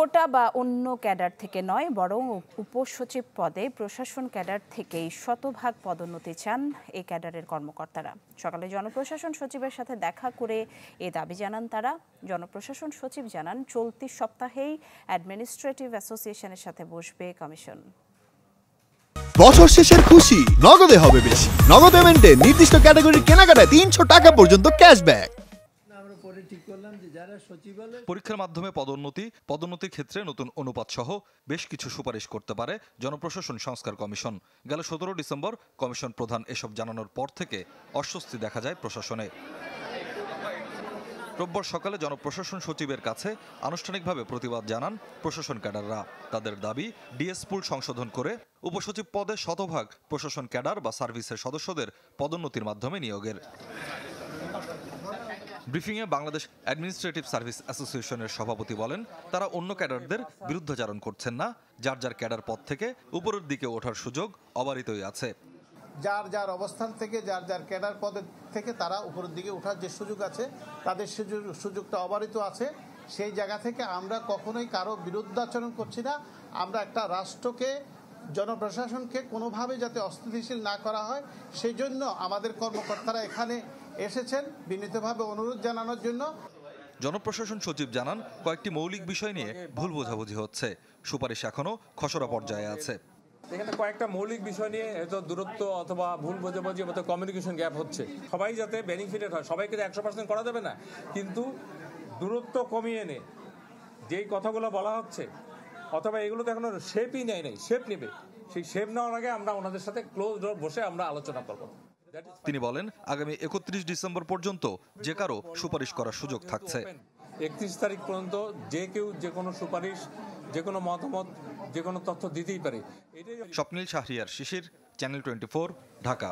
কোটা বা অন্য ক্যাডার থেকে নয়, বরং উপসচিব পদে প্রশাসন ক্যাডার থেকেই শতভাগ পদোন্নতি চান এই ক্যাডারের কর্মকর্তারা। সকালে জনপ্রশাসন সচিবের সাথে দেখা করে এ দাবি জানান তারা। জনপ্রশাসন সচিব জানান, চলতি সপ্তাহেই অ্যাডমিনিস্ট্রেটিভ অ্যাসোসিয়েশনের সাথে বসবে কমিশন। বছর শেষের খুশি নগদে হবে বেশি। নগদ পেমেন্টে নির্দিষ্ট ক্যাটাগরির কেনাকাটায় 300 টাকা পর্যন্ত ক্যাশব্যাক। পরীক্ষার মাধ্যমে পদোন্নতির ক্ষেত্রে নতুন অনুপাত সহ বেশ কিছু সুপারিশ করতে পারে জনপ্রশাসন সংস্কার কমিশন। গেল 17 ডিসেম্বর কমিশন প্রধান এসব জানানোর পর থেকে অস্বস্তি দেখা যায় প্রশাসনে। রোববার সকালে জনপ্রশাসন সচিবের কাছে আনুষ্ঠানিকভাবে প্রতিবাদ জানান প্রশাসন ক্যাডাররা। তাদের দাবি, ডিএস পুল সংশোধন করে উপসচিব পদে শতভাগ প্রশাসন ক্যাডার বা সার্ভিসের সদস্যদের পদোন্নতির মাধ্যমে নিয়োগের। ব্রিফিংয়ে বাংলাদেশ অ্যাডমিনিস্ট্রেটিভ সার্ভিস অ্যাসোসিয়েশনের সভাপতি বলেন, তারা অন্য ক্যাডারদের বিরুদ্ধাচারণ করছেন না। যার যার ক্যাডার পদ থেকে উপরের দিকে ওঠার সুযোগ অবারিতই আছে। যার যার অবস্থান থেকে যার যার ক্যাডার পদের থেকে তারা উপরের দিকে ওঠার যে সুযোগ আছে, তাদের সুযোগটা অবারিত আছে। সেই জায়গা থেকে আমরা কখনোই কারো বিরুদ্ধাচরণ করছি না। আমরা একটা রাষ্ট্রকে, জনপ্রশাসনকে কোনোভাবে যাতে অস্থিতিশীল না করা হয়, সেই জন্য আমাদের কর্মকর্তারা এখানে এসেছেন বিনীতভাবে অনুরোধ জানানোর জন্য। জনপ্রশাসন সচিব জানান, কয়েকটি মৌলিক বিষয় নিয়ে ভুল বোঝাবুঝি হচ্ছে। সুপারিশ এখনো খসড়া পর্যায়ে আছে। এখানে কয়েকটা মৌলিক বিষয় নিয়ে এত দূরত্ব অথবা ভুল বোঝাবুঝি অথবা কমিউনিকেশন গ্যাপ হচ্ছে। সবাই যাতে বেনিফিটেড হয়, সবাইকে 100% করা যাবে না, কিন্তু দূরত্ব কমিয়ে এনে যেই কথাগুলো বলা হচ্ছে অথবা এগুলো তো এখনো শেপই নেয় নাই, শেপ নেবে। সেই শেপ নেওয়ার আগে আমরা ওনাদের সাথে ক্লোজ ডোর বসে আমরা আলোচনা করব। তিনি বলেন, আগামী 31 ডিসেম্বর পর্যন্ত যে কারো সুপারিশ করার সুযোগ থাকছে। 31 তারিখ পর্যন্ত যে কেউ যে কোনো সুপারিশ, যে কোনো মতামত, যে কোনো তথ্য দিতেই পারে। স্বপ্নিল শাহরিয়ার শিশির, চ্যানেল 24, ঢাকা।